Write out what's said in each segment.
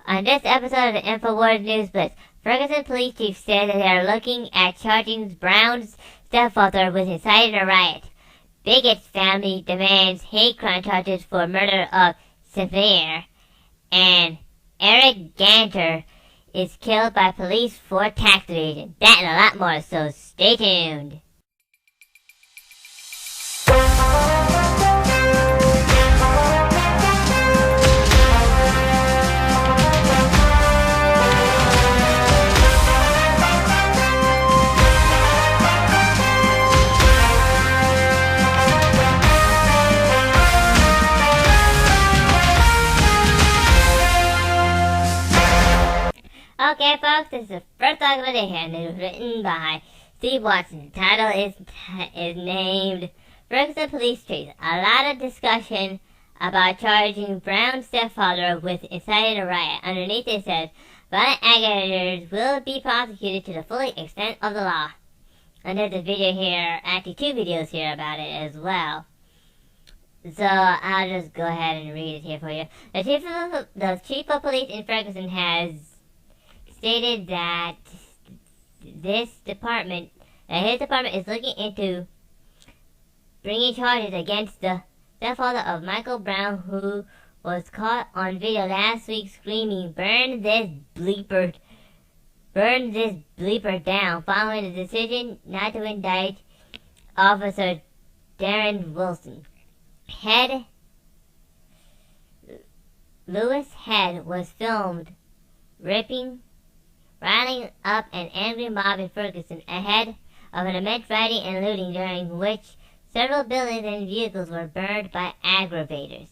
On this episode of the Infowars News Blitz, Ferguson police chief said that they are looking at charging Brown's stepfather with inciting a riot. Begic's family demands hate crime charges for murder of Zemir. And Eric Garner is killed by police for tax evasion. That and a lot more, so stay tuned. Okay, folks, this is the first article of the day, and it was written by Steve Watson. The title is named Ferguson Police Chief. A lot of discussion about charging Brown's stepfather with inciting a riot. Underneath it says, violent agitators will be prosecuted to the full extent of the law. And there's a video here, actually two videos here about it as well. So I'll just go ahead and read it here for you. The chief of police in Ferguson has stated that his department is looking into bringing charges against the stepfather of Michael Brown, who was caught on video last week screaming, burn this bleeper down," following the decision not to indict Officer Darren Wilson. Lewis Head was filmed riling up an angry mob in Ferguson ahead of an immense rioting and looting, during which several buildings and vehicles were burned by aggravators.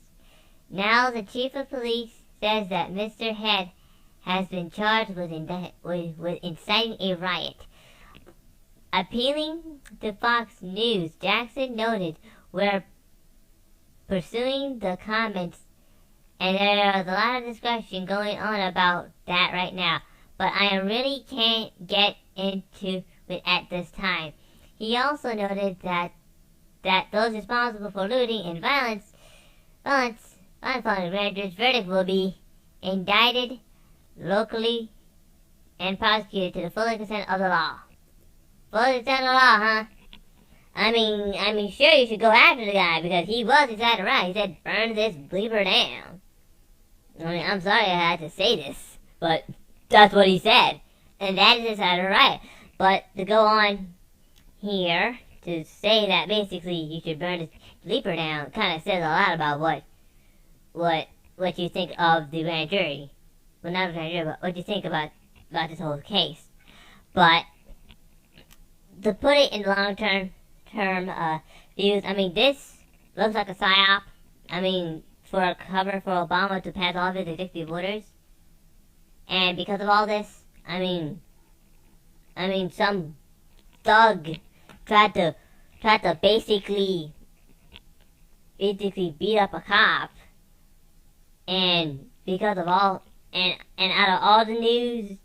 Now the chief of police says that Mr. Head has been charged with inciting a riot. Appealing to Fox News, Jackson noted, "We're pursuing the comments, and there is a lot of discussion going on about that right now, but I really can't get into it at this time." He also noted that those responsible for looting and violence following grand jury's verdict will be indicted locally and prosecuted to the full extent of the law. Full extent of the law, huh? I mean, sure, you should go after the guy because he was inciting a riot. He said, "Burn this bleeper down." I mean, I'm sorry I had to say this, but that's what he said, and that is inciting a riot. But to go on here to say that basically you should burn this bleeper down kind of says a lot about what you think of the grand jury. Well, not the grand jury, but what you think about this whole case. But to put it in long-term views, I mean, this looks like a psyop. I mean, for a cover for Obama to pass all of his executive orders. And because of all this, I mean, some thug tried to basically beat up a cop, and because of all, and out of all the news,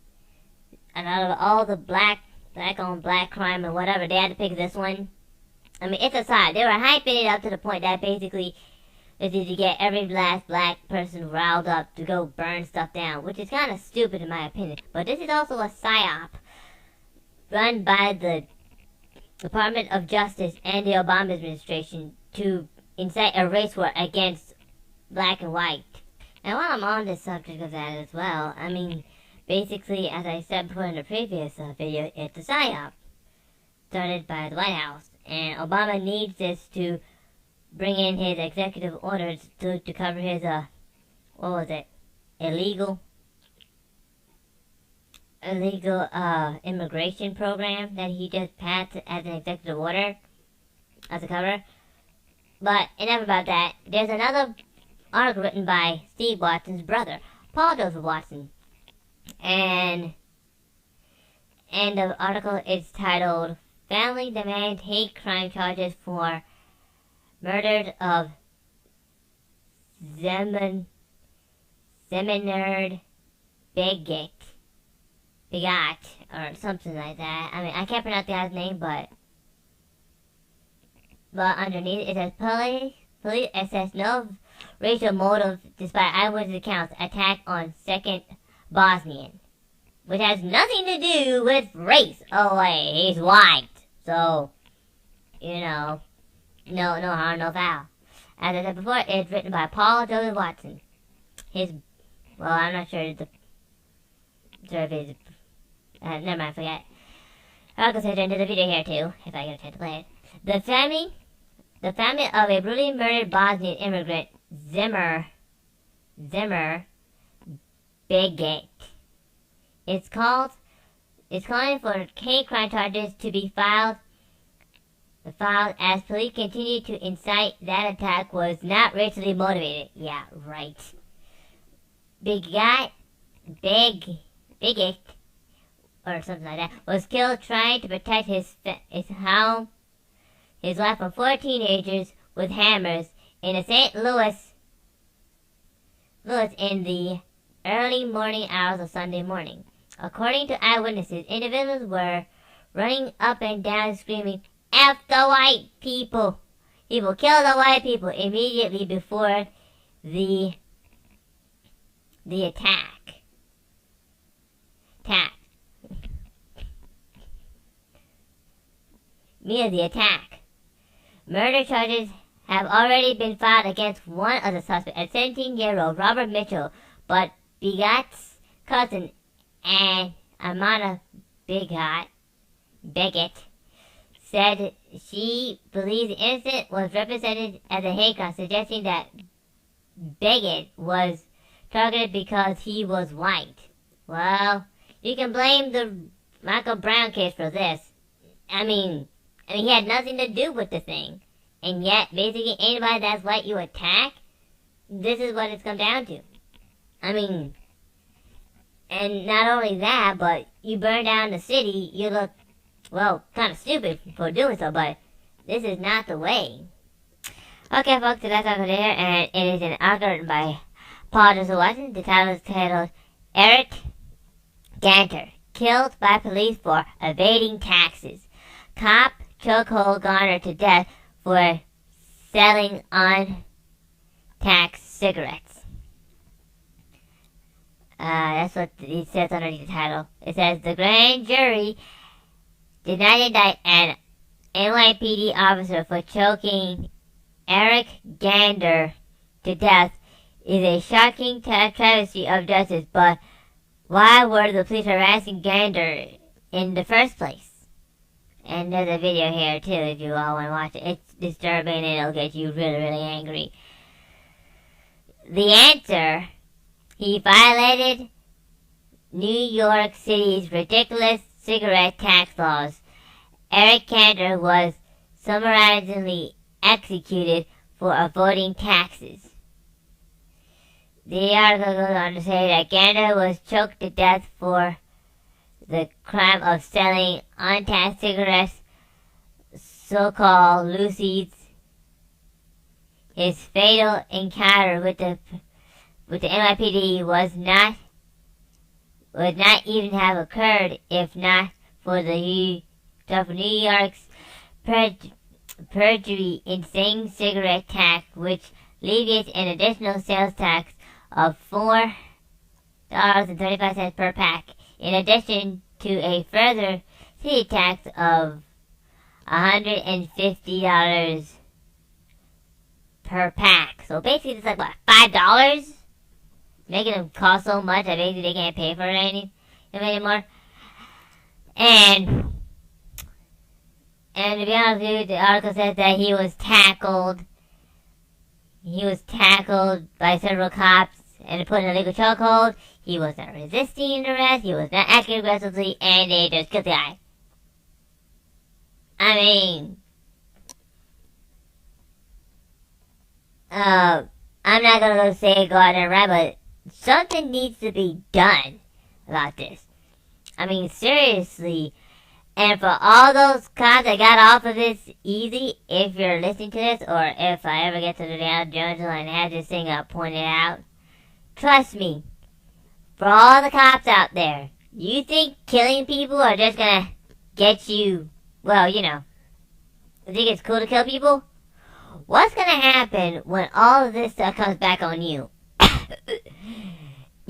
and out of all the black on black crime and whatever, they had to pick this one. I mean, it's a side. They were hyping it up to the point that basically is to get every last black person riled up to go burn stuff down, which is kind of stupid in my opinion. But this is also a psyop run by the Department of Justice and the Obama administration to incite a race war against black and white. And while I'm on this subject of that as well, I mean, basically, as I said before in the previous video, it's a psyop started by the White House. And Obama needs this to bring in his executive orders to cover his, illegal immigration program that he just passed as an executive order as a cover. But enough about that. There's another article written by Steve Watson's brother, Paul Joseph Watson. And the article is titled, "Family Demands Hate Crime Charges for Murder of Zemir Begic," or something like that. I mean, I can't pronounce the guy's name, but underneath it says, police assess no racial motive despite eyewitness accounts. Attack on 2nd Bosnian, which has nothing to do with race. Oh wait, he's white, so, you know, no harm, no foul. As I said before, it's written by Paul W. Watson. I'm not sure if his, never mind, forget. I'll go straight into the video here too, if I get a chance to play it. The family of a brutally murdered Bosnian immigrant, Zemir Begic, is calling for hate crime charges to be filed as police continue to incite that attack was not racially motivated. Yeah, right. Begic, or something like that, was killed trying to protect his wife from 4 teenagers with hammers in a St. Louis in the early morning hours of Sunday morning. According to eyewitnesses, individuals were running up and down screaming, "F the white people! He will kill the white people!" immediately before the attack. Murder charges have already been filed against one of the suspects, a 17-year-old Robert Mitchell, but Begic's cousin and Amanda Begic said she believes the incident was represented as a hate crime, suggesting that Begic was targeted because he was white. Well, you can blame the Michael Brown case for this. I mean, he had nothing to do with the thing. And yet, basically, anybody that's white you attack, this is what it's come down to. I mean, and not only that, but you burn down the city, you look, well, kind of stupid for doing so, but this is not the way. Okay, folks, so that's all for there, and it is an article written by Paul W. Watson. The title is titled, Eric Garner, Killed by Police for Evading Taxes. Cop chokehold Garner to death for selling untaxed cigarettes. That's what it says underneath the title. It says, the grand jury did not indict an NYPD officer for choking Eric Garner to death is a shocking travesty of justice, but why were the police harassing Garner in the first place? And there's a video here too if you all want to watch it. It's disturbing and it'll get you really, really angry. The answer: he violated New York City's ridiculous cigarette tax laws. Eric Garner was summarizingly executed for avoiding taxes. The article goes on to say that Garner was choked to death for the crime of selling untaxed cigarettes, so-called Lucy's. His fatal encounter with the NYPD would not even have occurred if not for New York's perjury insane cigarette tax, which leviates an additional sales tax of $4.35 per pack, in addition to a further city tax of $150 per pack. So basically it's like, what, $5? Making them cost so much that basically they can't pay for it anymore. And to be honest with you, the article says that he was tackled by several cops and put in a legal chokehold. He was not resisting arrest, he was not acting aggressively, and they just killed the guy. I mean, I'm not gonna say go out there and run, but something needs to be done about this. I mean, seriously. And for all those cops that got off of this easy, if you're listening to this, or if I ever get to the Dow Jones and have this thing pointed out, trust me, for all the cops out there, you think killing people are just gonna get you, well, you know, you think it's cool to kill people? What's gonna happen when all of this stuff comes back on you?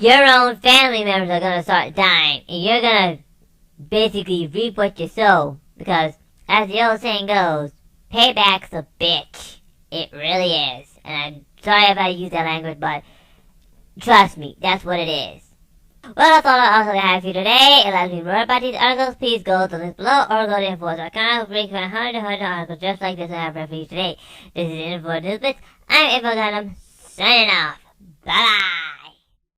your own family members are gonna start dying, and you're gonna basically reap what you sow, because, as the old saying goes, payback's a bitch. It really is. And I'm sorry if I use that language, but trust me, that's what it is. Well, that's all I also have for you today. If you more about these articles, please go to the link below or go to Infowars.com where you can find hundreds of articles just like this I have for you today. This is Infowars News Blitz. I'm Infowars, signing off. Bye-bye.